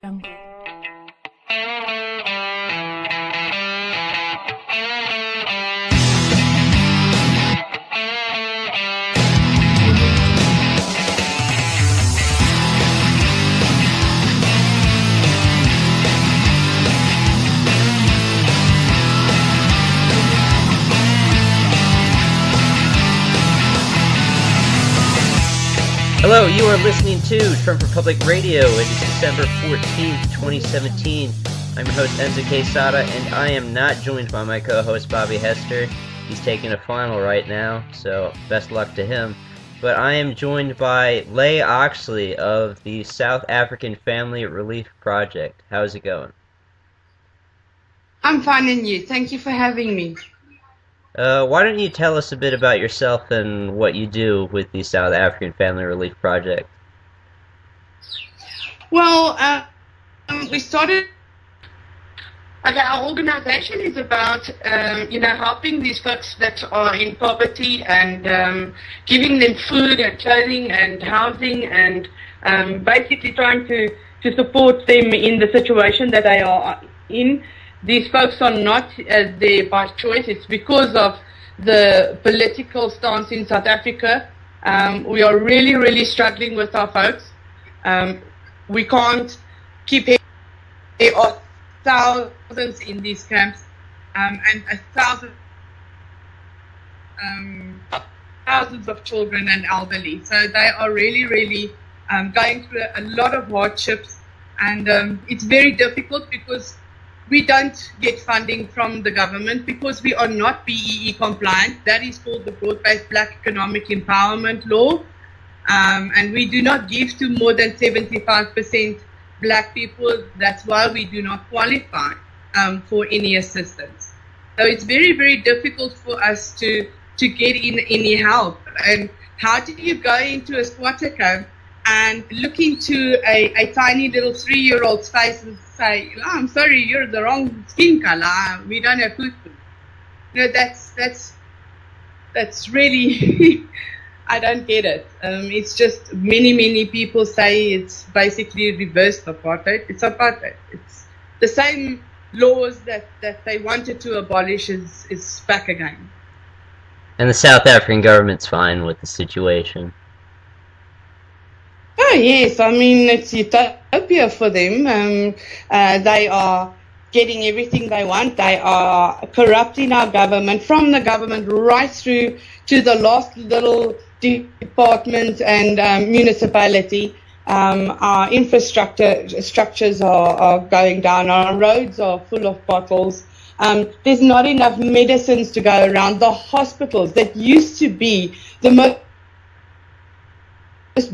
Jungle. Hello, you are listening to Trump Republic Radio. It is December 14th, 2017. I'm your host, Enzo Quesada, and I am not joined by my co-host, Bobby Hester. He's taking a final right now, so best luck to him. But I am joined by Leigh Oxley of the South African Family Relief Project. How's it going? I'm fine, and you? Thank you for having me. Why don't you tell us a bit about yourself and what you do with the South African Family Relief Project? Well, we started. Okay, our organization is about, helping these folks that are in poverty and giving them food and clothing and housing and basically trying to support them in the situation that they are in. These folks are not there by choice. It's because of the political stance in South Africa. We are really, really struggling with our folks. We can't keep it. There are thousands in these camps, and thousands of children and elderly. So they are really, really going through a lot of hardships, and it's very difficult because we don't get funding from the government because we are not BEE compliant. That is called the Broad-Based Black Economic Empowerment Law. And we do not give to more than 75% black people. That's why we do not qualify for any assistance. So it's very, very difficult for us to get in any help. And how do you go into a squatter camp and look into a tiny little 3-year-old's face and say, oh, I'm sorry, you're the wrong skin color, we don't have food. That's really, I don't get it. It's just many people say it's basically reversed apartheid. It's apartheid. It's the same laws that they wanted to abolish is back again. And the South African government's fine with the situation. Oh, yes. I mean, it's utopia for them. They are getting everything they want. They are corrupting our government, from the government right through to the last little department and municipality. Our structures are going down. Our roads are full of potholes. There's not enough medicines to go around. The hospitals that used to be the most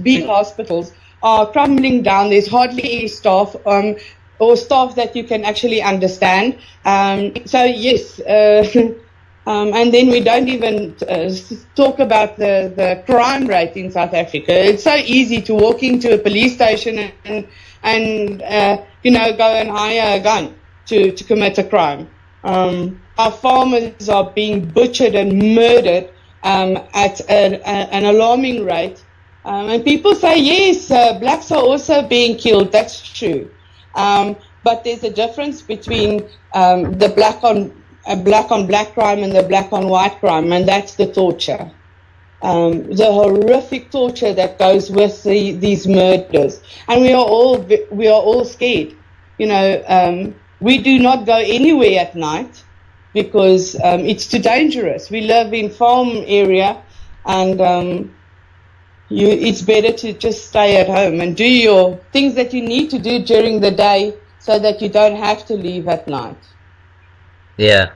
big hospitals are crumbling down. There's hardly any staff or staff that you can actually understand. So yes, and then we don't even talk about the crime rate in South Africa. It's so easy to walk into a police station and go and hire a gun to commit a crime. Our farmers are being butchered and murdered at an alarming rate. And people say, yes, blacks are also being killed. That's true. But there's a difference between the black on black crime and the black on white crime, and that's the torture. The horrific torture that goes with these murders. And we are all scared. We do not go anywhere at night because it's too dangerous. We live in farm area, and it's better to just stay at home and do your things that you need to do during the day so that you don't have to leave at night. Yeah.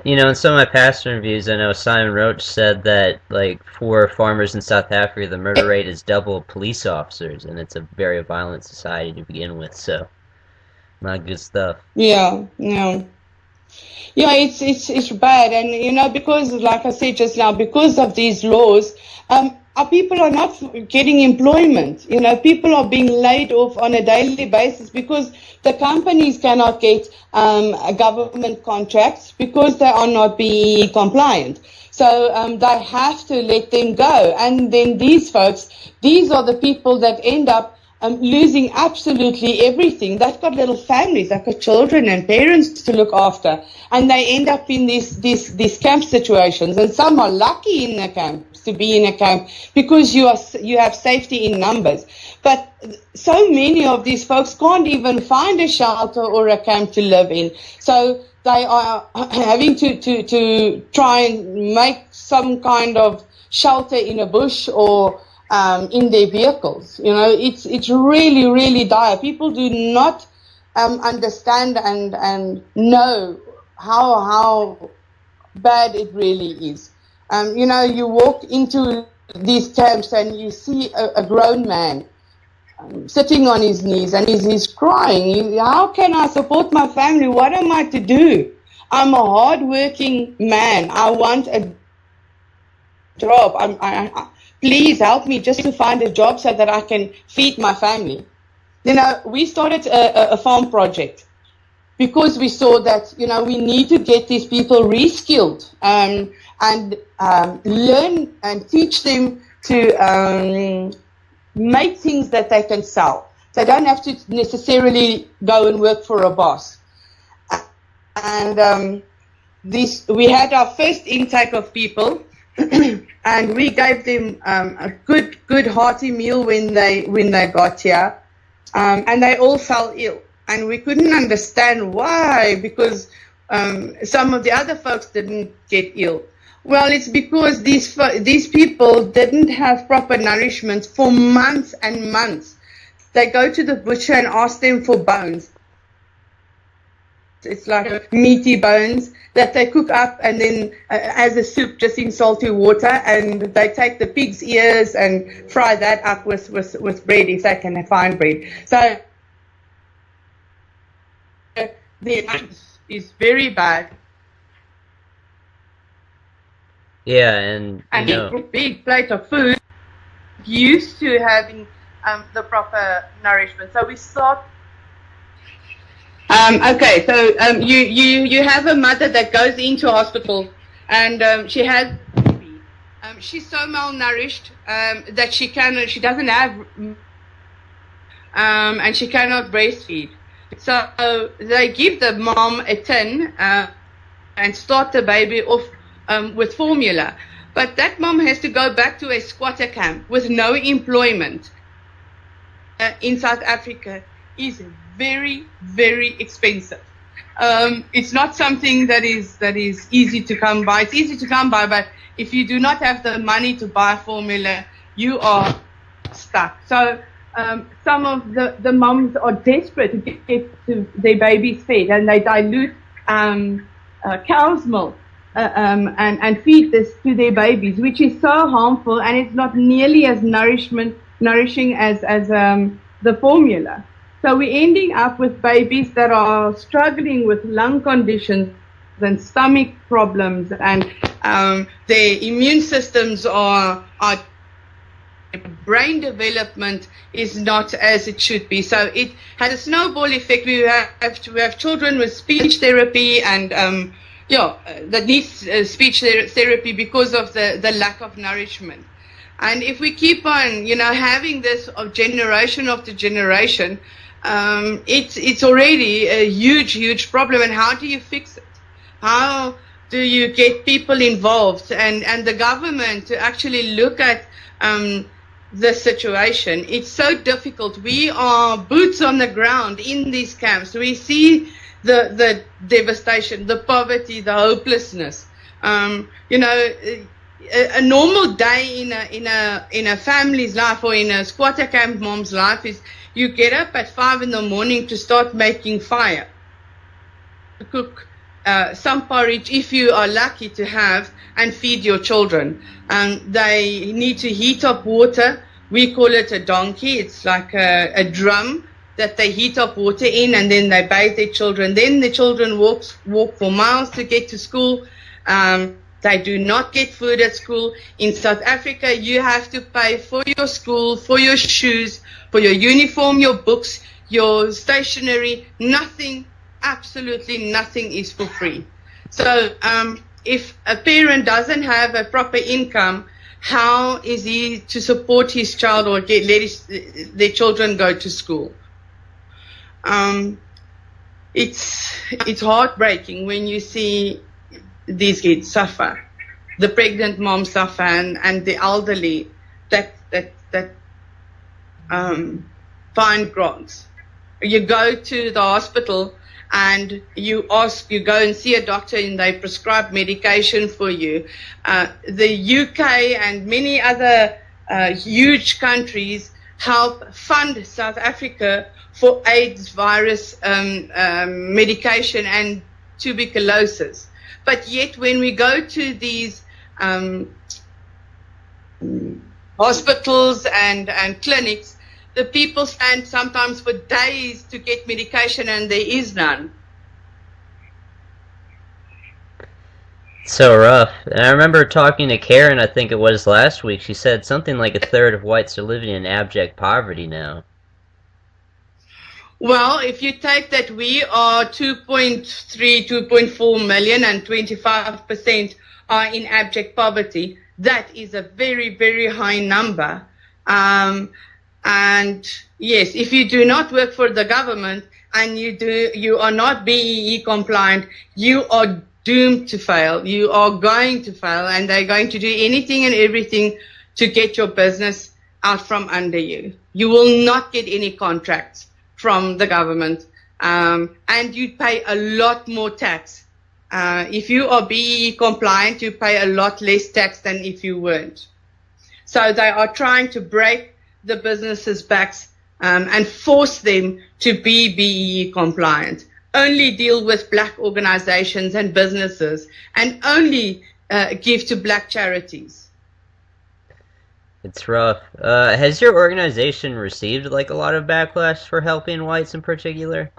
In some of my past interviews, I know Simon Roach said that, for farmers in South Africa, the murder rate is double police officers, and it's a very violent society to begin with, so not good stuff. Yeah, it's bad, and, because, like I said just now, because of these laws, our people are not getting employment. People are being laid off on a daily basis because the companies cannot get government contracts because they are not BEE compliant. So they have to let them go. And then these folks, these are the people that end up losing absolutely everything. They've got little families, they've got children and parents to look after, and they end up in these camp situations. And some are lucky in the camps to be in a camp because you have safety in numbers. But so many of these folks can't even find a shelter or a camp to live in. So they are having to try and make some kind of shelter in a bush or in their vehicles. You know, it's really, really dire. People do not understand and know how bad it really is. You know, you walk into these camps and you see a grown man sitting on his knees and he's crying. How can I support my family? What am I to do? I'm a hard-working man. I want a job. Please help me just to find a job so that I can feed my family. You know, we started a farm project because we saw that, you know, we need to get these people reskilled and learn and teach them to make things that they can sell. They don't have to necessarily go and work for a boss. And we had our first intake of people, and we gave them a good hearty meal when they got here, and they all fell ill, and we couldn't understand why, because some of the other folks didn't get ill. Well, it's because these people didn't have proper nourishment for months and months. They go to the butcher and ask them for bones. It's like meaty bones that they cook up and then as a soup just in salty water, and they take the pig's ears and fry that up with bread if they can find bread. So the is very bad. Yeah, and a big plate of food used to having the proper nourishment. So we start. Okay, so you have a mother that goes into hospital and she has baby. She's so malnourished that she doesn't have and she cannot breastfeed. So they give the mom a tin and start the baby off with formula. But that mom has to go back to a squatter camp with no employment in South Africa is very, very expensive. It's not something that is easy to come by. It's easy to come by, but if you do not have the money to buy formula, you are stuck. So some of the moms are desperate to get to their babies fed, and they dilute cow's milk and feed this to their babies, which is so harmful, and it's not nearly as nourishing as the formula. So we're ending up with babies that are struggling with lung conditions and stomach problems, and their immune systems are brain development is not as it should be. So it had a snowball effect. We have children with speech therapy and that needs speech therapy because of the lack of nourishment. And if we keep on, having this of generation after generation, it's already a huge problem. And how do you fix it? How do you get people involved and the government to actually look at the situation? It's so difficult. We are boots on the ground in these camps. We see the devastation, the poverty, the hopelessness. A normal day in a family's life or in a squatter camp mom's life is you get up at 5 a.m. to start making fire, to cook some porridge if you are lucky to have, and feed your children. They need to heat up water. We call it a donkey. It's like a drum that they heat up water in, and then they bathe their children. Then the children walk for miles to get to school. They do not get food at school. In South Africa, you have to pay for your school, for your shoes, for your uniform, your books, your stationery. Nothing, absolutely nothing is for free. So if a parent doesn't have a proper income how is he to support his child or their children go to school? It's heartbreaking when you see these kids suffer, the pregnant mom suffer, and the elderly that find grants. You go to the hospital and you go and see a doctor and they prescribe medication for you. The UK and many other huge countries help fund South Africa for AIDS virus medication and tuberculosis. But yet when we go to these hospitals and clinics, the people stand sometimes for days to get medication and there is none. So rough. And I remember talking to Karen, I think it was last week, she said something like a third of whites are living in abject poverty now. Well, if you take that we are 2.3, 2.4 million and 25% are in abject poverty, that is a very, very high number. And yes, if you do not work for the government and you are not BEE compliant, you are doomed to fail. You are going to fail, and they're going to do anything and everything to get your business out from under you. You will not get any contracts from the government, and you pay a lot more tax. If you are BEE compliant, you pay a lot less tax than if you weren't. So they are trying to break the businesses' backs and force them to be BEE compliant. Only deal with black organizations and businesses, and only give to black charities. It's rough. Has your organization received like a lot of backlash for helping whites in particular?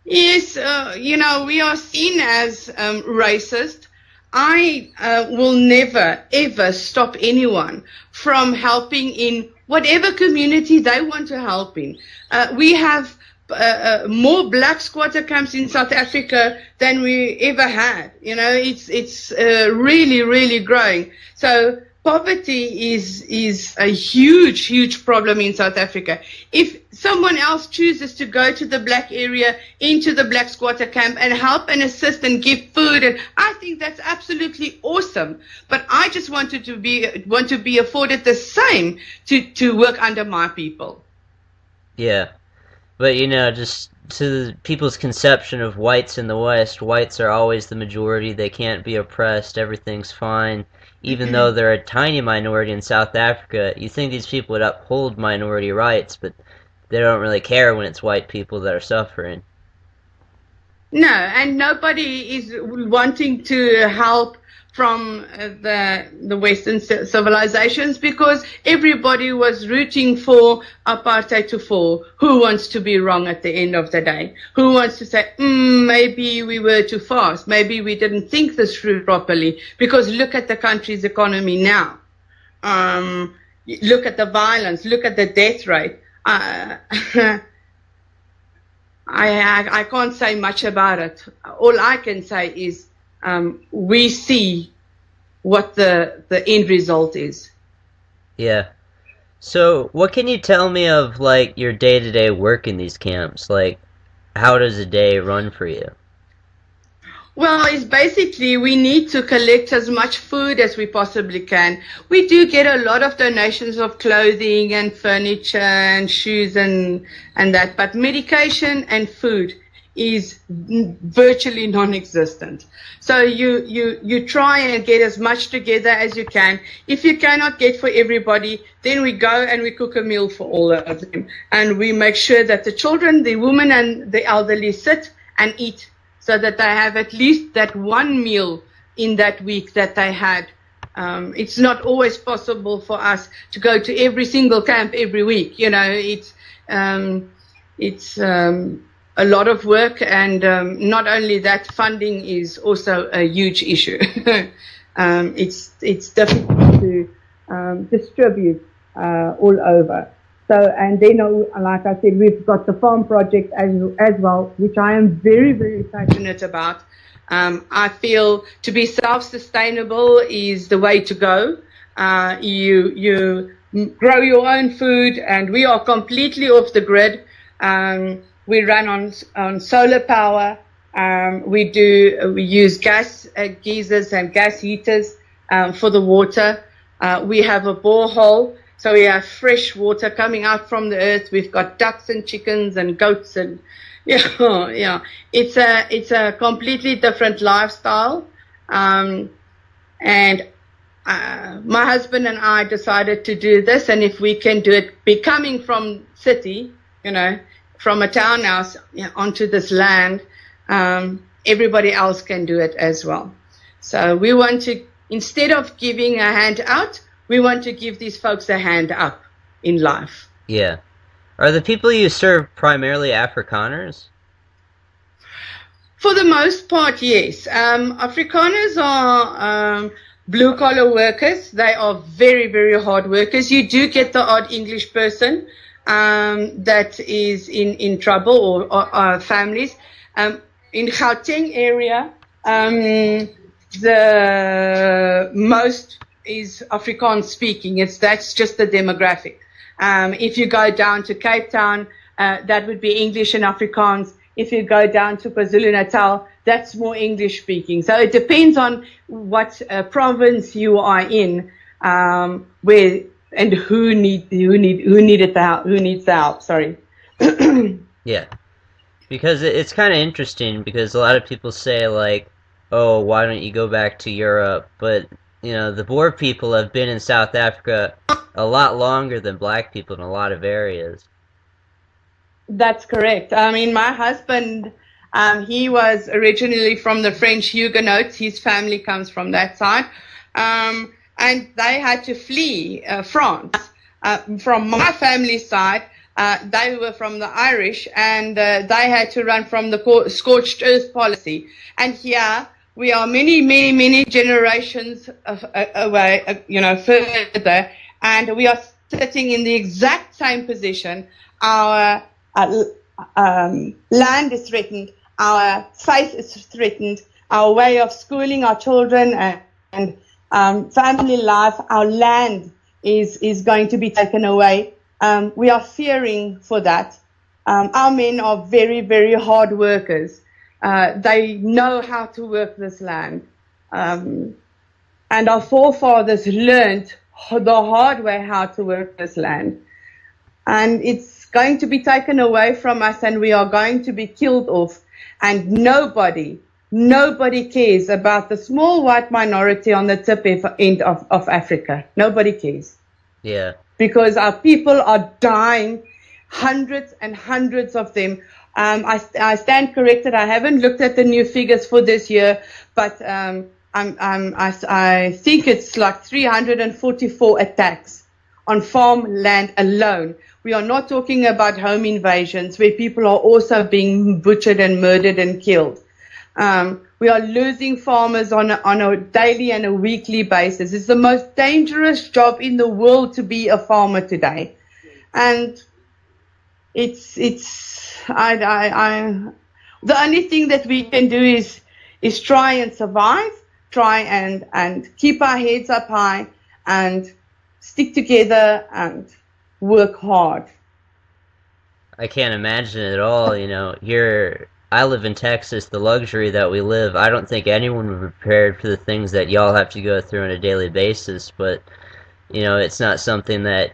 Yes, we are seen as racist. I will never, ever stop anyone from helping in whatever community they want to help in. We have more black squatter camps in South Africa than we ever had. It's really, really growing. So poverty is a huge, huge problem in South Africa. If someone else chooses to go to the black area, into the black squatter camp and help and assist and give food, and I think that's absolutely awesome. But I just want to be afforded the same to work under my people. Yeah. But, just to people's conception of whites in the West, whites are always the majority, they can't be oppressed, everything's fine. Even though they're a tiny minority in South Africa, you think these people would uphold minority rights, but they don't really care when it's white people that are suffering. No, and nobody is wanting to help from the Western civilizations, because everybody was rooting for apartheid to fall. Who wants to be wrong at the end of the day? Who wants to say, maybe we were too fast, maybe we didn't think this through properly? Because look at the country's economy now. Look at the violence, look at the death rate. I can't say much about it. All I can say is we see what the end result is. Yeah. So what can you tell me of like your day-to-day work in these camps? Like, how does a day run for you? Well, it's basically we need to collect as much food as we possibly can. We do get a lot of donations of clothing and furniture and shoes and that, but medication and food is virtually non-existent. So you try and get as much together as you can. If you cannot get for everybody, then we go and we cook a meal for all of them. And we make sure that the children, the women and the elderly sit and eat, so that they have at least that one meal in that week that they had. It's not always possible for us to go to every single camp every week. It's a lot of work, and not only that, funding is also a huge issue. It's difficult to distribute all over. So, and then, like I said, we've got the farm project as well, which I am very, very passionate about. I feel to be self-sustainable is the way to go. You grow your own food, and we are completely off the grid. We run on solar power. We use gas geysers and gas heaters for the water. We have a borehole, so we have fresh water coming out from the earth. We've got ducks and chickens and goats, and yeah. It's a completely different lifestyle. And my husband and I decided to do this, and if we can do it, coming from city, from a townhouse onto this land, everybody else can do it as well. So we want to, instead of giving a hand out, we want to give these folks a hand up in life. Yeah. Are the people you serve primarily Afrikaners? For the most part, yes. Afrikaners are blue-collar workers. They are very, very hard workers. You do get the odd English person that is in trouble, or families. In Gauteng area, the most is Afrikaans speaking. That's just the demographic. If you go down to Cape Town, that would be English and Afrikaans. If you go down to KwaZulu-Natal, that's more English speaking. So it depends on what province you are in, where and who needs the help. Sorry. Yeah, because it's kind of interesting, because a lot of people say, like, oh, why don't you go back to Europe? But the Boer people have been in South Africa a lot longer than black people in a lot of areas. That's correct. I mean, my husband, he was originally from the French Huguenots. His family comes from that side. And they had to flee France. From my family side, they were from the Irish, and they had to run from the scorched earth policy. And here we are many generations away, further, and we are sitting in the exact same position. Our land is threatened, our faith is threatened, our way of schooling our children and family life, our land is going to be taken away. We are fearing for that. Our men are very, very hard workers. They know how to work this land. And our forefathers learned the hard way how to work this land. And it's going to be taken away from us, and we are going to be killed off. And nobody cares about the small white minority on the tip end of Africa. Nobody cares. Yeah. Because our people are dying, hundreds and hundreds of them. I stand corrected. I haven't looked at the new figures for this year, but I think it's like 344 attacks on farmland alone. We are not talking about home invasions where people are also being butchered and murdered and killed. We are losing farmers on a daily and a weekly basis. It's the most dangerous job in the world to be a farmer today. And the only thing that we can do is try and survive, try and keep our heads up high and stick together and work hard. I can't imagine it at all. I live in Texas, the luxury that we live. I don't think anyone would be prepared for the things that y'all have to go through on a daily basis, but it's not something that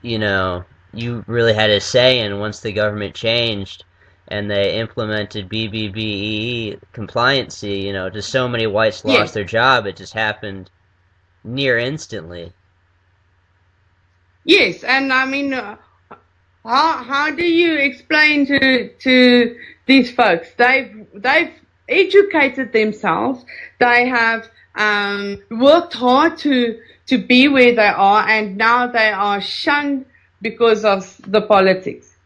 you really had a say in. Once the government changed and they implemented BBBEE compliancy, just so many whites lost their job. It just happened near instantly. Yes, and I mean, how do you explain to these folks? They've educated themselves. They have worked hard to be where they are, and now they are shunned because of the politics.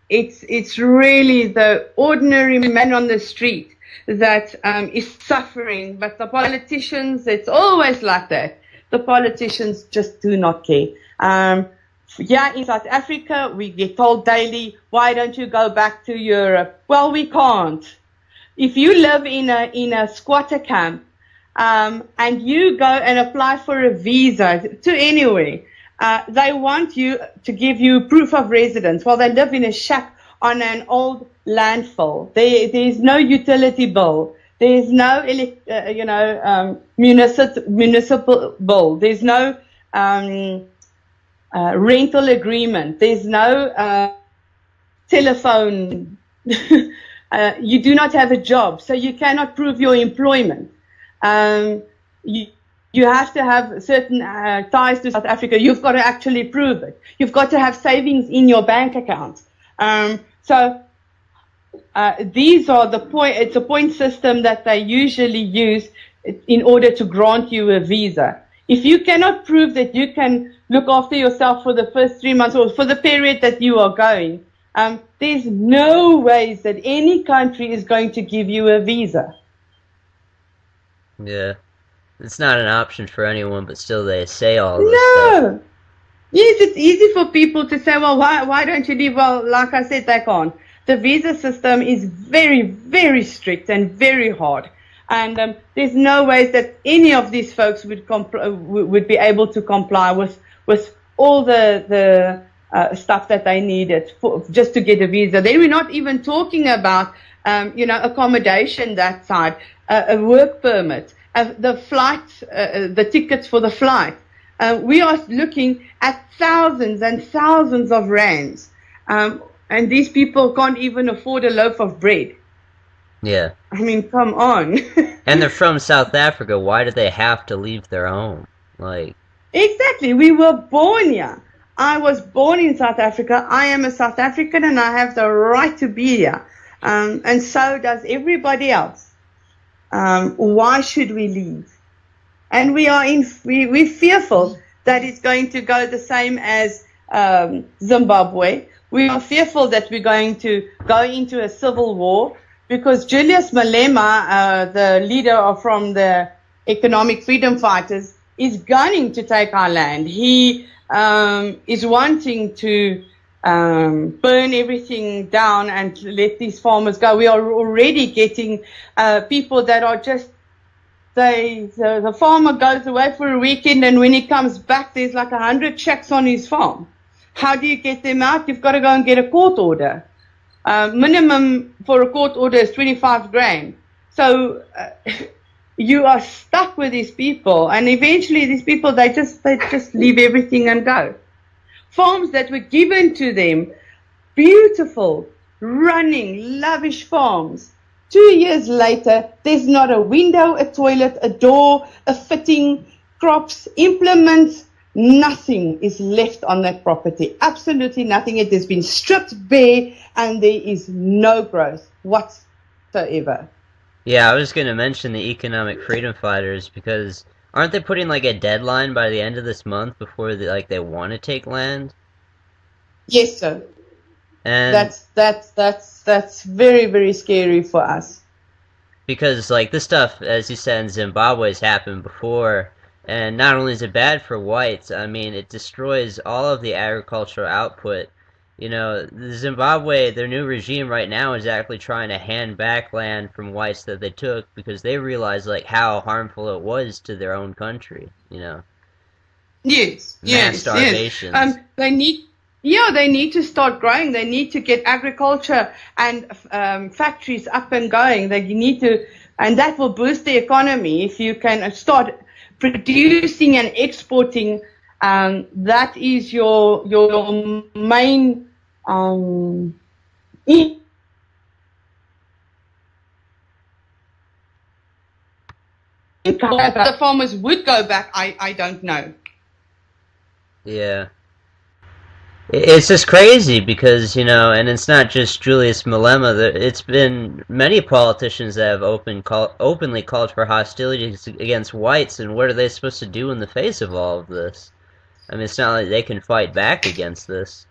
It's really the ordinary man on the street that is suffering, but the politicians, it's always like that. The politicians just do not care. In South Africa, we get told daily, why don't you go back to Europe? Well, we can't. If you live in a squatter camp, and you go and apply for a visa to anywhere, they want you to give you proof of residence. Well, they live in a shack on an old landfill. There's no utility bill. There's no, municipal bill. There's no rental agreement. There's no telephone. You do not have a job, so you cannot prove your employment. You have to have certain ties to South Africa. You've got to actually prove it. You've got to have savings in your bank account. So these are the point. It's a point system that they usually use in order to grant you a visa. If you cannot prove that you can look after yourself for the first 3 months or for the period that you are going, there's no ways that any country is going to give you a visa. Yeah. It's not an option for anyone, but still they say all this stuff. No. Yes, it's easy for people to say, well, why don't you leave? Well, like I said, they can't. The visa system is very, very strict and very hard. And there's no ways that any of these folks would be able to comply with all the stuff that they needed just to get a visa. Then we're not even talking about, accommodation that side, a work permit, the flight, the tickets for the flight. We are looking at thousands and thousands of rands. And these people can't even afford a loaf of bread. Yeah. I mean, come on. And they're from South Africa. Why do they have to leave their home? Exactly. We were born here. I was born in South Africa. I am a South African and I have the right to be here. And so does everybody else. Why should we leave? And we're fearful that it's going to go the same as Zimbabwe. We are fearful that we're going to go into a civil war because Julius Malema, the leader from the Economic Freedom Fighters, is gunning to take our land. He is wanting to burn everything down and let these farmers go. We are already getting people that are just, the farmer goes away for a weekend and when he comes back, there's like 100 shacks on his farm. How do you get them out? You've got to go and get a court order. Minimum for a court order is 25 grand. So you are stuck with these people, and eventually these people they just leave everything and go. Farms that were given to them, beautiful, running, lavish farms. 2 years later, there's not a window, a toilet, a door, a fitting, crops, implements. Nothing is left on that property. Absolutely nothing. It has been stripped bare and there is no growth whatsoever. Yeah, I was going to mention the Economic Freedom Fighters because aren't they putting like a deadline by the end of this month before they want to take land? Yes, sir. And that's very, very scary for us. Because this stuff, as you said, in Zimbabwe has happened before. And not only is it bad for whites, I mean, it destroys all of the agricultural output. Zimbabwe, their new regime right now is actually trying to hand back land from whites that they took because they realize, how harmful it was to their own country, Yes, Mass starvation. They need to start growing. They need to get agriculture and factories up and going. They need to, and that will boost the economy if you can start producing and exporting. That is your main the farmers would go back. I don't know. Yeah. It's just crazy because, and it's not just Julius Malema. It's been many politicians that have openly called for hostilities against whites, and what are they supposed to do in the face of all of this? I mean, it's not like they can fight back against this.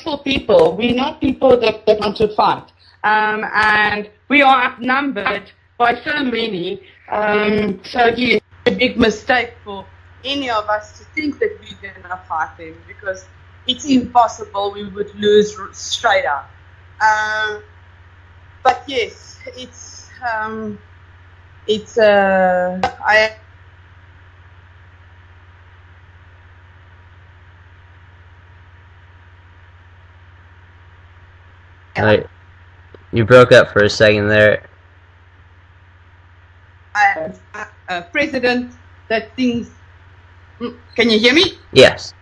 For people, we're not people that want to fight, and we are outnumbered by so many. So it's a big mistake for any of us to think that we're going to fight them because it's impossible. We would lose straight up. But yes, I. Right. You broke up for a second there. A president that thinks. Can you hear me? Yes.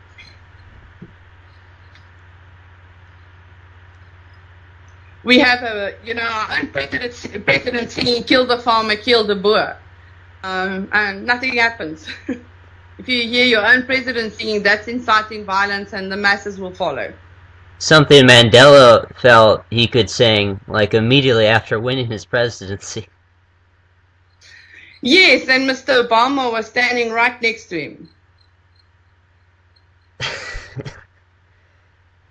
We have our president saying, kill the farmer, kill the boer. And nothing happens. If you hear your own president saying, that's inciting violence and the masses will follow. Something Mandela felt he could sing, like, immediately after winning his presidency. Yes, and Mr. Obama was standing right next to him.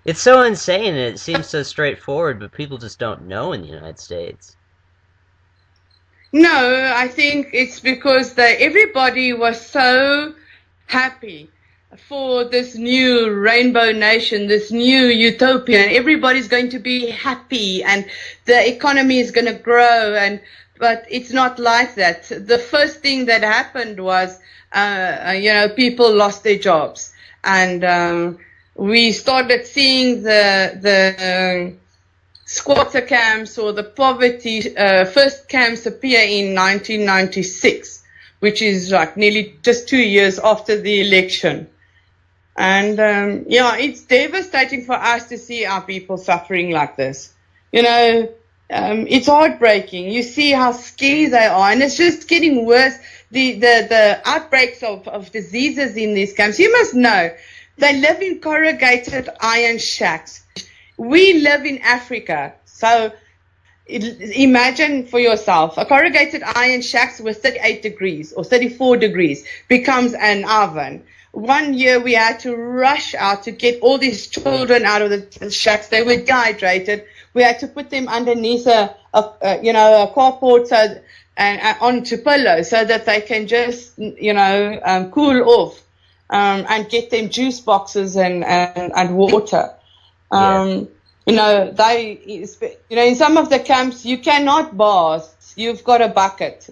It's so insane, and it seems so straightforward, but people just don't know in the United States. No, I think it's because everybody was so happy for this new rainbow nation, this new utopia, and everybody's going to be happy, and the economy is going to grow, but it's not like that. The first thing that happened was, people lost their jobs, and we started seeing the squatter camps or the poverty first camps appear in 1996, which is like nearly just 2 years after the election. And it's devastating for us to see our people suffering like this. It's heartbreaking. You see how scared they are, and it's just getting worse. The outbreaks of diseases in these camps. You must know, they live in corrugated iron shacks. We live in Africa, so imagine for yourself, a corrugated iron shack with 38 degrees or 34 degrees becomes an oven. 1 year we had to rush out to get all these children out of the shacks. They were dehydrated. We had to put them underneath a carport and onto pillows so that they can just cool off and get them juice boxes and water. In some of the camps you cannot bath. You've got a bucket.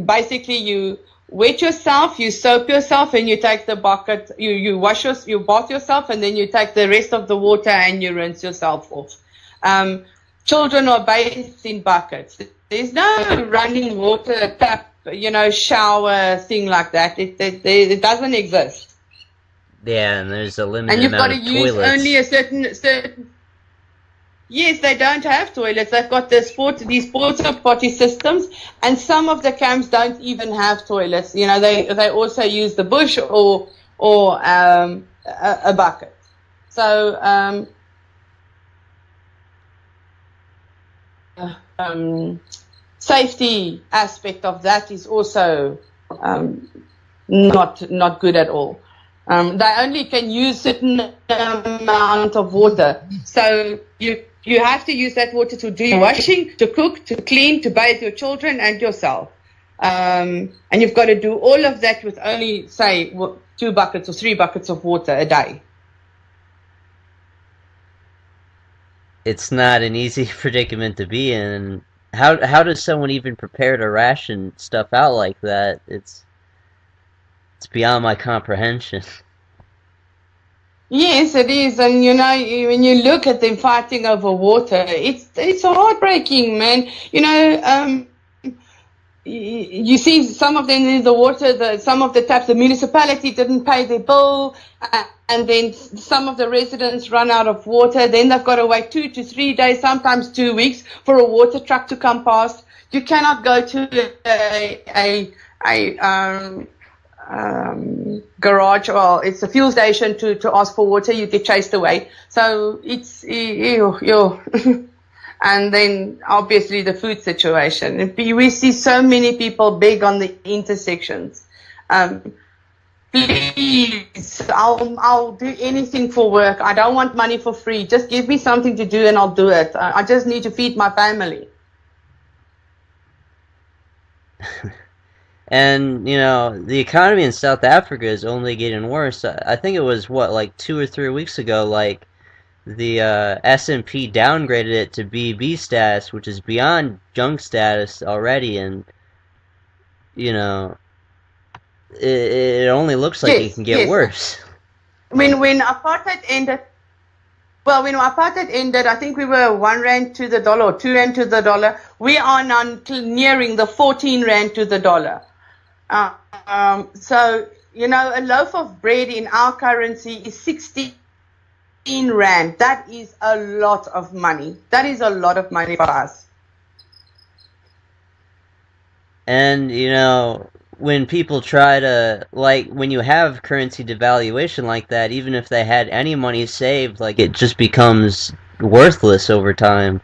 Basically, you wet yourself, you soap yourself, and you take the bucket. You bath yourself, and then you take the rest of the water and you rinse yourself off. Children are bathed in buckets. There's no running water tap, shower thing like that. It doesn't exist. Yeah, and there's a limited amount of toilets. And you've got to use only a certain. Yes, they don't have toilets. They've got these porta potty systems, and some of the camps don't even have toilets. They also use the bush or a bucket. So safety aspect of that is also not good at all. They only can use certain amount of water. So you have to use that water to do your washing, to cook, to clean, to bathe your children and yourself. And you've got to do all of that with only, say, 2 buckets or 3 buckets of water a day. It's not an easy predicament to be in. How does someone even prepare to ration stuff out like that? It's beyond my comprehension. Yes, it is, and when you look at them fighting over water, it's heartbreaking, man. You see some of them in the water, some of the taps, the municipality didn't pay their bill, and then some of the residents run out of water. Then they've got to wait 2 to 3 days, sometimes 2 weeks, for a water truck to come past. You cannot go to a garage, or it's a fuel station to ask for water. You get chased away. So it's and then obviously the food situation. We see so many people beg on the intersections. Please, I'll do anything for work. I don't want money for free. Just give me something to do and I'll do it. I just need to feed my family. And, the economy in South Africa is only getting worse. I think it was, 2 or 3 weeks ago, the S&P downgraded it to BB status, which is beyond junk status already, and you know, it only looks like it Yes, can get yes. worse. When apartheid ended, well, when apartheid ended, I think we were 1 rand to the dollar or 2 rand to the dollar. We are now nearing the 14 rand to the dollar. So, you know, a loaf of bread in our currency is 16 rand. That is a lot of money. That is a lot of money for us. And, you know, when people try to, like, when you have currency devaluation like that, even if they had any money saved, like, it just becomes worthless over time.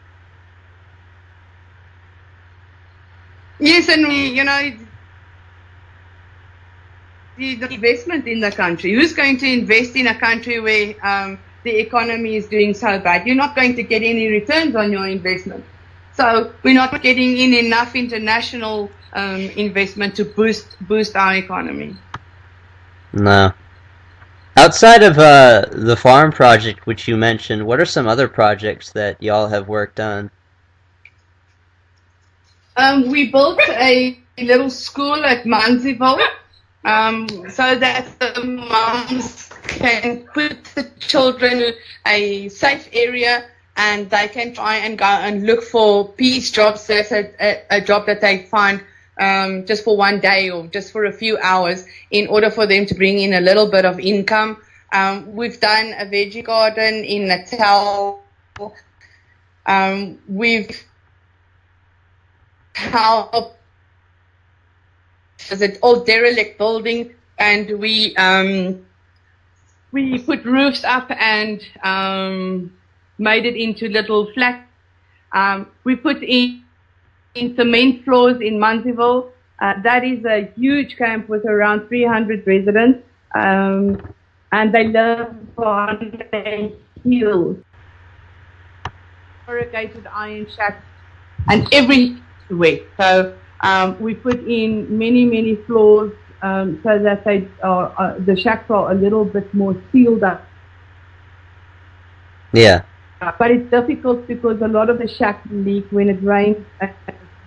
Yes, and you know, the investment in the country. Who's going to invest in a country where the economy is doing so bad? You're not going to get any returns on your investment. So we're not getting in enough international investment to boost our economy. No. Outside of the farm project, which you mentioned, what are some other projects that y'all have worked on? We built a little school at Manziville, so that the moms can put the children in a safe area and they can try and go and look for peace jobs. That's a job that they find just for one day or just for a few hours in order for them to bring in a little bit of income. We've done a veggie garden in Natal. We've helped as an old derelict building, and we put roofs up and made it into little flats. We put in cement floors in Manziville. That is a huge camp with around 300 residents, and they live on a hill. Corrugated iron shacks and everywhere. So we put in many floors so that the shacks are a little bit more sealed up. Yeah. But it's difficult because a lot of the shacks leak when it rains and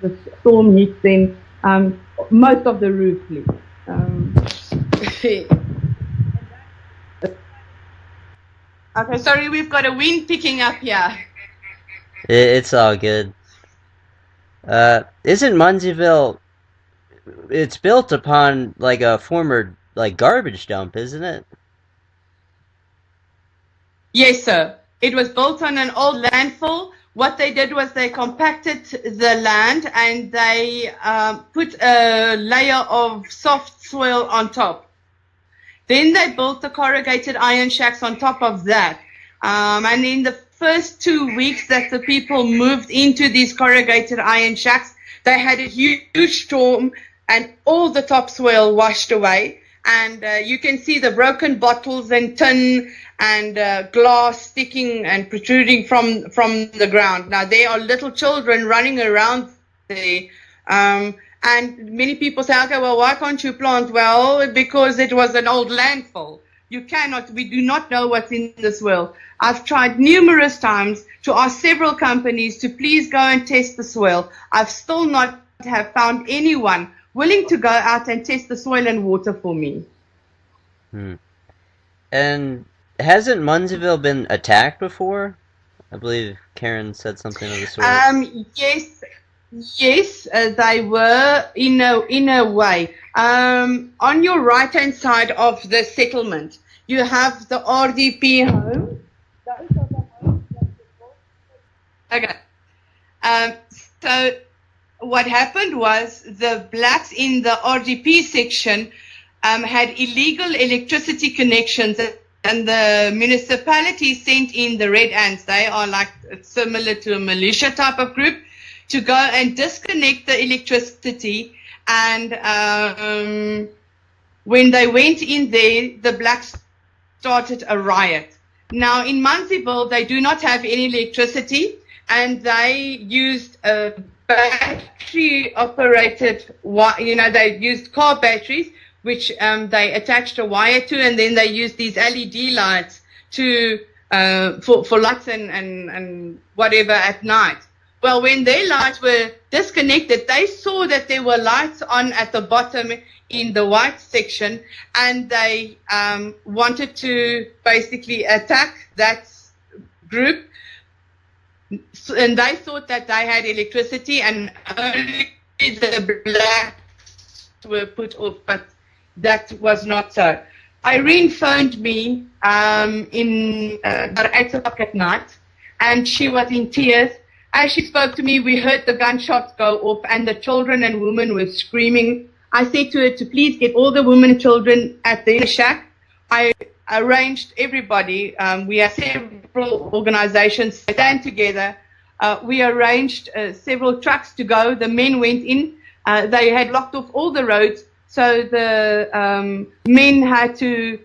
the storm hits them. Most of the roof leaks. Okay, sorry, we've got a wind picking up here. It's all good. Isn't Munsieville? It's built upon like a former like garbage dump, isn't it? Yes, sir. It was built on an old landfill. What they did was they compacted the land and they put a layer of soft soil on top. Then they built the corrugated iron shacks on top of that. And in the first 2 weeks that the people moved into these corrugated iron shacks, they had a huge storm and all the topsoil washed away. And you can see the broken bottles and tin and glass sticking and protruding from the ground. Now, there are little children running around there. And many people say, okay, well, why can't you plant? Well, because it was an old landfill. We do not know what's in the soil. I've tried numerous times to ask several companies to please go and test the soil. I've still not have found anyone willing to go out and test the soil and water for me. And hasn't Munsieville been attacked before? I believe Karen said something of the sort. Yes, they were in a way. On your right-hand side of the settlement, you have the RDP home. Those are the homes that okay. So what happened was the blacks in the RDP section had illegal electricity connections, and the municipality sent in the Red Ants. They are like similar to a militia type of group, to go and disconnect the electricity. And when they went in there, the blacks started a riot. Now, in Munsieville, they do not have any electricity, and they used a battery-operated, they used car batteries, which they attached a wire to, and then they used these LED lights to for lights and whatever at night. Well, when their lights were disconnected, they saw that there were lights on at the bottom in the white section, and they wanted to basically attack that group. And they thought that they had electricity and only the blacks were put off, but that was not so. Irene phoned me in about 8 o'clock at night, and she was in tears. As she spoke to me, we heard the gunshots go off, and the children and women were screaming. I said to her to please get all the women and children at the shack. I arranged everybody. We have several organizations stand together. We arranged several trucks to go. The men went in. They had locked off all the roads. So the men had to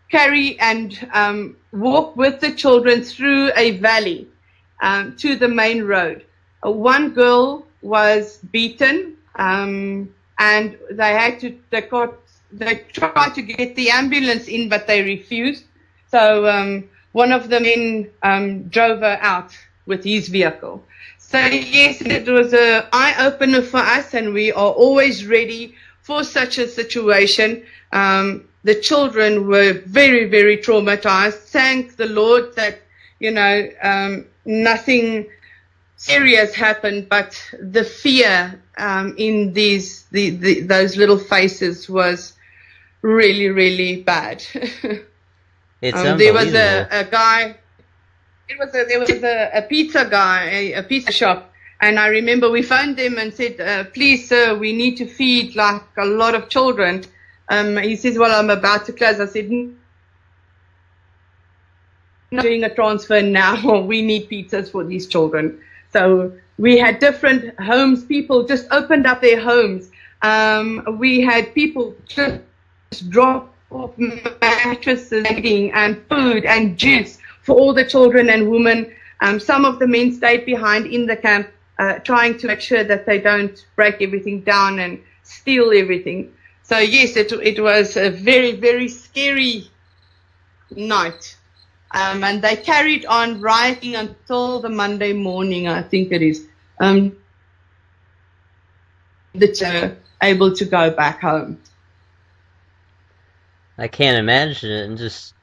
carry and walk with the children through a valley to the main road. One girl was beaten, and they tried to get the ambulance in, but they refused. So one of the men drove her out with his vehicle. So yes, it was an eye-opener for us, and we are always ready for such a situation. The children were very, very traumatized. Thank the Lord that, nothing serious happened, but the fear in those little faces was really, really bad. It's there was a guy. There was a pizza guy, a pizza shop, and I remember we phoned them and said, please, sir, we need to feed like a lot of children. He says, well, I'm about to close. I said, not doing a transfer now. We need pizzas for these children. So we had different homes. People just opened up their homes. We had people just drop off mattresses and food and juice for all the children and women. Some of the men stayed behind in the camp, trying to make sure that they don't break everything down and steal everything. So yes, it was a very, very scary night. And they carried on rioting until the Monday morning, I think it is, that they're able to go back home. I can't imagine it, and just,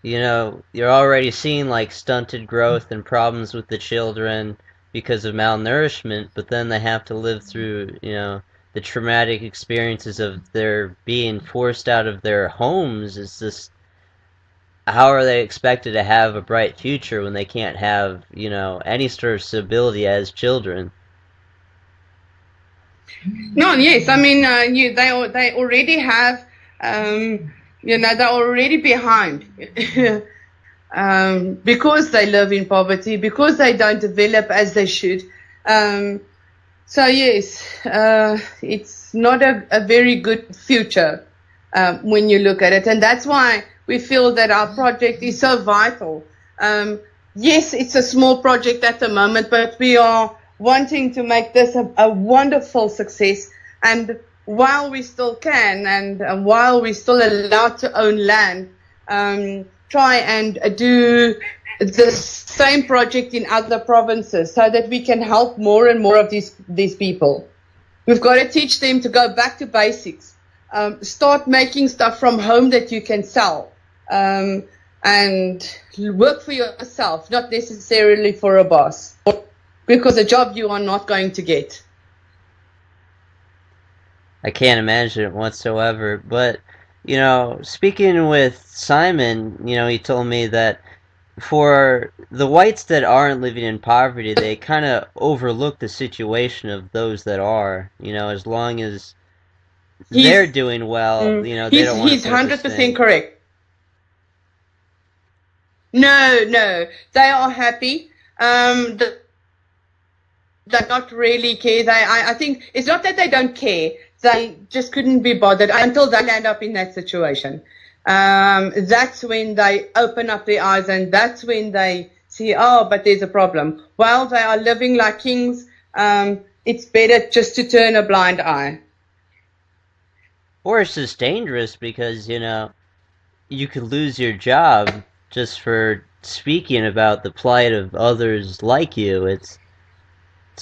you're already seeing like stunted growth and problems with the children because of malnourishment, but then they have to live through, the traumatic experiences of their being forced out of their homes. It's just, how are they expected to have a bright future when they can't have, any sort of stability as children? No, yes, I mean, they already have, they're already behind because they live in poverty, because they don't develop as they should. So yes, it's not a very good future when you look at it, and that's why we feel that our project is so vital. Yes, it's a small project at the moment, but we are wanting to make this a wonderful success. And while we still can, and while we're still allowed to own land, try and do the same project in other provinces so that we can help more and more of these people. We've got to teach them to go back to basics. Start making stuff from home that you can sell, and work for yourself, not necessarily for a boss, because a job you are not going to get. I can't imagine it whatsoever. But, speaking with Simon, he told me that for the whites that aren't living in poverty, they kind of overlook the situation of those that are, as long as they're doing well, they don't want to. He's 100% correct. No, they are happy. They not really care. I think it's not that they don't care. They just couldn't be bothered until they land up in that situation. That's when they open up their eyes, and that's when they see, but there's a problem. While they are living like kings, it's better just to turn a blind eye. Or it's just dangerous because, you could lose your job just for speaking about the plight of others like you. It's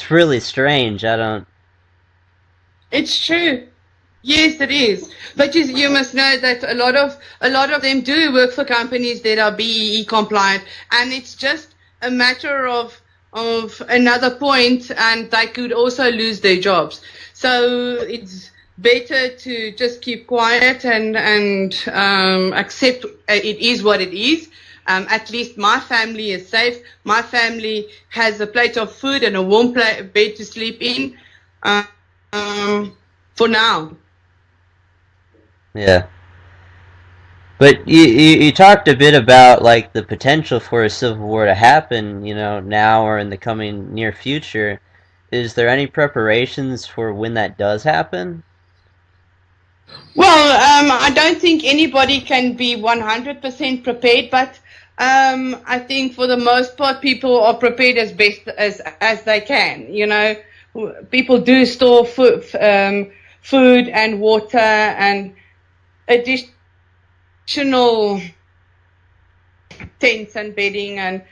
really strange. I don't. It's true. Yes, it is. But you must know that a lot of them do work for companies that are BEE compliant, and it's just a matter of another point, and they could also lose their jobs. So it's better to just keep quiet and accept it is what it is. At least my family is safe. My family has a plate of food and a warm bed to sleep in. For now. Yeah. But you talked a bit about like the potential for a civil war to happen, now or in the coming near future. Is there any preparations for when that does happen? Well, I don't think anybody can be 100% prepared, but I think for the most part, people are prepared as best as they can. People do store food and water and additional tents and bedding, and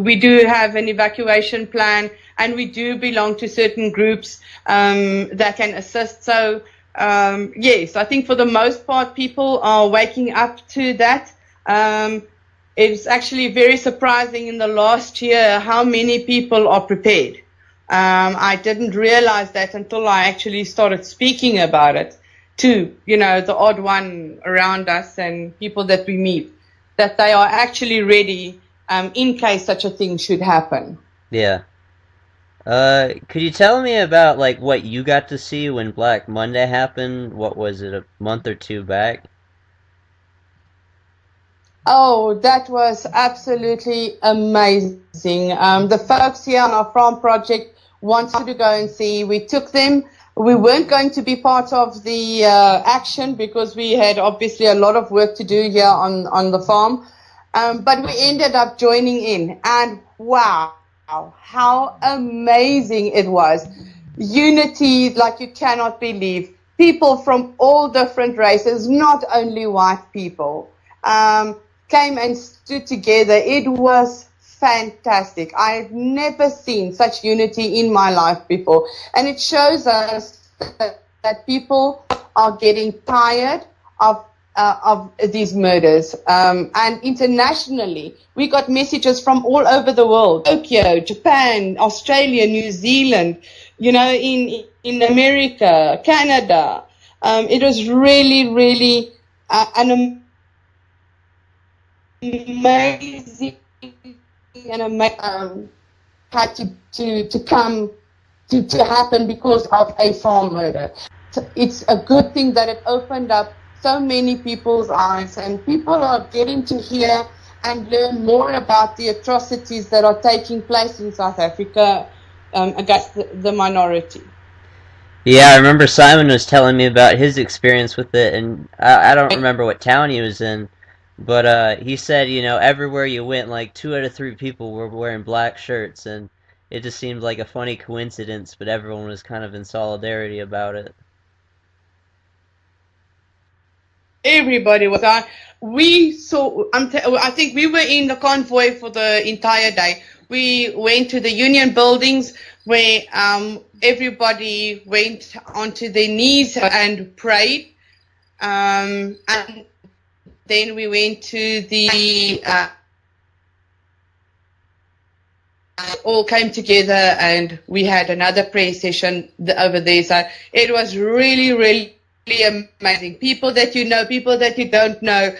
we do have an evacuation plan, and we do belong to certain groups that can assist. So yes, I think for the most part people are waking up to that. It's actually very surprising in the last year how many people are prepared. I didn't realize that until I actually started speaking about it to, the odd one around us and people that we meet, that they are actually ready in case such a thing should happen. Yeah. Could you tell me about like what you got to see when Black Monday happened? What was it, a month or two back? Oh, that was absolutely amazing. The folks here on our farm project wanted to go and see. We took them. We weren't going to be part of the action because we had obviously a lot of work to do here on the farm. But we ended up joining in, and wow, how amazing it was. Unity like you cannot believe. People from all different races, not only white people, came and stood together. It was fantastic. I've never seen such unity in my life before. And it shows us that people are getting tired of these murders. And internationally, we got messages from all over the world. Tokyo, Japan, Australia, New Zealand, in America, Canada. It was really, really an amazing and had to come to happen because of a farm murder. So it's a good thing that it opened up so many people's eyes, and people are getting to hear and learn more about the atrocities that are taking place in South Africa against the minority. Yeah, I remember Simon was telling me about his experience with it, and I don't remember what town he was in, but he said, everywhere you went, like 2 out of 3 people were wearing black shirts, and it just seemed like a funny coincidence, but everyone was kind of in solidarity about it. Everybody was on. We saw. I think we were in the convoy for the entire day. We went to the union buildings where everybody went onto their knees and prayed, and then we went to the. All came together and we had another prayer session over there. So it was really, really amazing. People that you know, people that you don't know.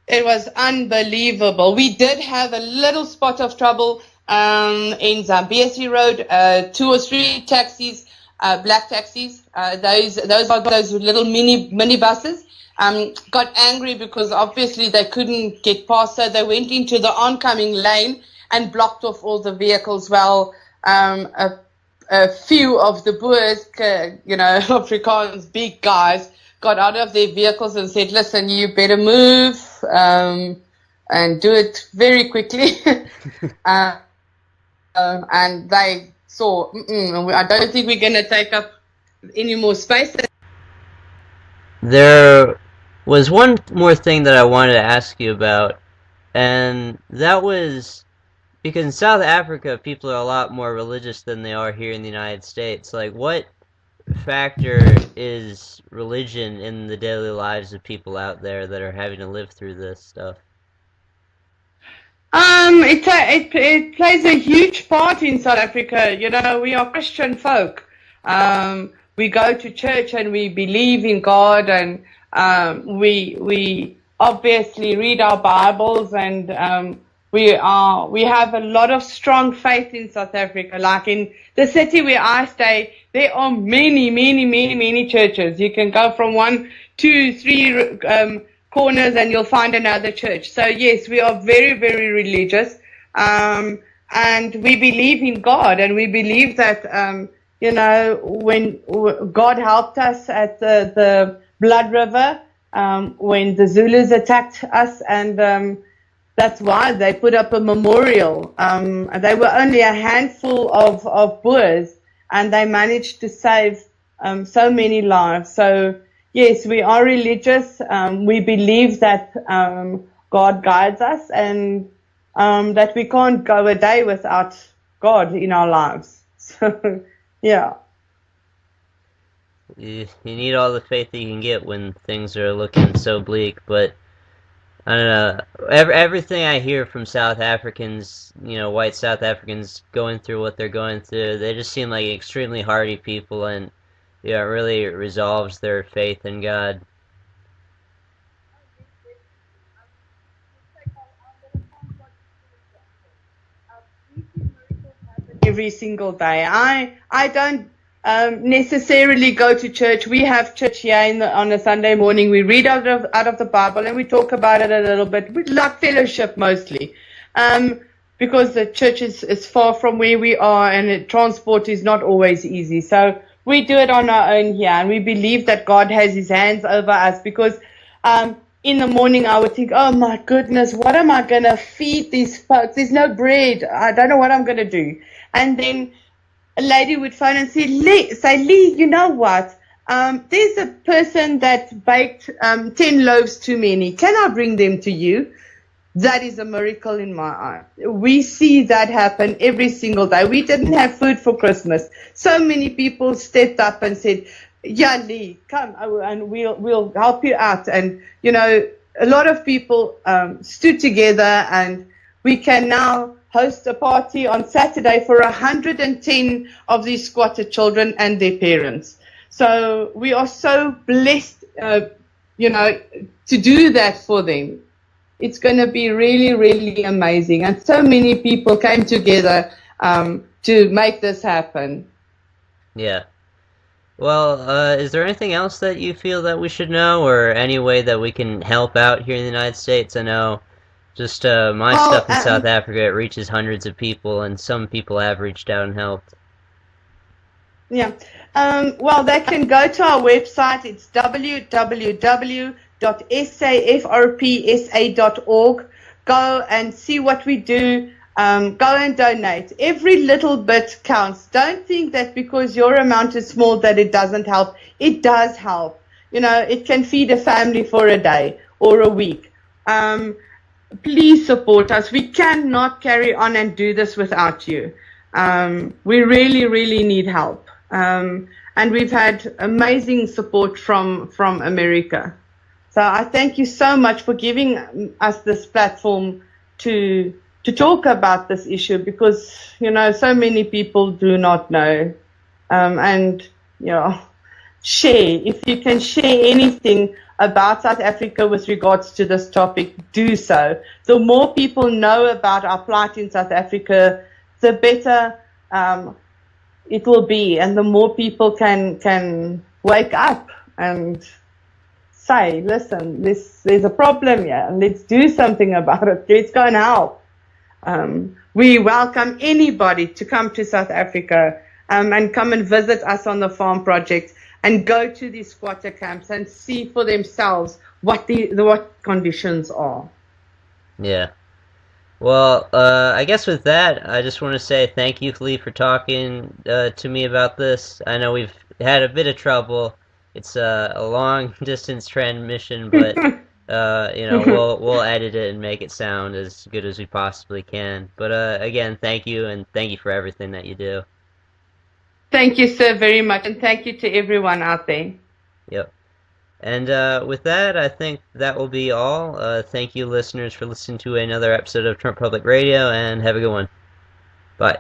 It was unbelievable. We did have a little spot of trouble in Zambezi Road. 2 or 3 taxis, black taxis. Those are those little mini buses. Got angry because obviously they couldn't get past, so they went into the oncoming lane and blocked off all the vehicles. Well, a few of the Boers, Afrikaans, big guys, got out of their vehicles and said, listen, you better move and do it very quickly. And they saw, I don't think we're going to take up any more space. There was one more thing that I wanted to ask you about. And that was because in South Africa, people are a lot more religious than they are here in the United States. Like, what factor is religion in the daily lives of people out there that are having to live through this stuff? It plays a huge part in South Africa. You know, we are Christian folk. We go to church and we believe in God, and we obviously read our Bibles, and we have a lot of strong faith in South Africa. Like in the city where I stay, there are many churches. You can go from 1, 2, 3 corners and you'll find another church. So yes, we are very religious, and we believe in God, and we believe that you know, when God helped us at the Blood River, when the Zulus attacked us, and that's why they put up a memorial. They were only a handful of Boers, and they managed to save so many lives. So yes, we are religious. We believe that God guides us, and that we can't go a day without God in our lives. So, yeah. You need all the faith that you can get when things are looking so bleak, but I don't know. Everything I hear from South Africans, you know, white South Africans going through what they're going through, they just seem like extremely hardy people, and you know, it really resolves their faith in God. Every single day. I don't necessarily go to church. We have church here on a Sunday morning. We read out of the Bible, and we talk about it a little bit. We like fellowship mostly, because the church is far from where we are, and transport is not always easy. So we do it on our own here, and we believe that God has His hands over us, because in the morning I would think, oh my goodness, what am I going to feed these folks? There's no bread. I don't know what I'm going to do. And then a lady would phone and say, Leigh, you know what? There's a person that baked 10 loaves too many. Can I bring them to you? That is a miracle in my eye. We see that happen every single day. We didn't have food for Christmas. So many people stepped up and said, yeah, Leigh, come and we'll help you out. And, you know, a lot of people stood together, and we can now host a party on Saturday for 110 of these squatter children and their parents. So we are so blessed, you know, to do that for them. It's going to be really amazing. And so many people came together to make this happen. Yeah. Well, is there anything else that you feel that we should know, or any way that we can help out here in the United States? I know just my stuff in South Africa, it reaches hundreds of people, and some people have reached out and helped. Yeah. Well, they can go to our website. It's www.safrpsa.org. Go and see what we do. Go and donate. Every little bit counts. Don't think that because your amount is small that it doesn't help. It does help. You know, it can feed a family for a day or a week. Please support us. We cannot carry on and do this without you. We really need help. And we've had amazing support from America. So I thank you so much for giving us this platform to talk about this issue, because, you know, so many people do not know. And, you know, share. If you can share anything about South Africa with regards to this topic, do so. The more people know about our plight in South Africa, the better it will be, and the more people can wake up and say, listen, there's a problem here, let's do something about it, let's go and help. We welcome anybody to come to South Africa and come and visit us on the farm project, and go to these squatter camps and see for themselves what what conditions are. Yeah. Well, I guess with that, I just want to say thank you, Leigh, for talking to me about this. I know we've had a bit of trouble. It's a long-distance transmission, but We'll edit it and make it sound as good as we possibly can. But again, thank you, and thank you for everything that you do. Thank you, sir, very much, and thank you to everyone out there. Yep. And with that, I think that will be all. Thank you, listeners, for listening to another episode of Trump Public Radio, and have a good one. Bye.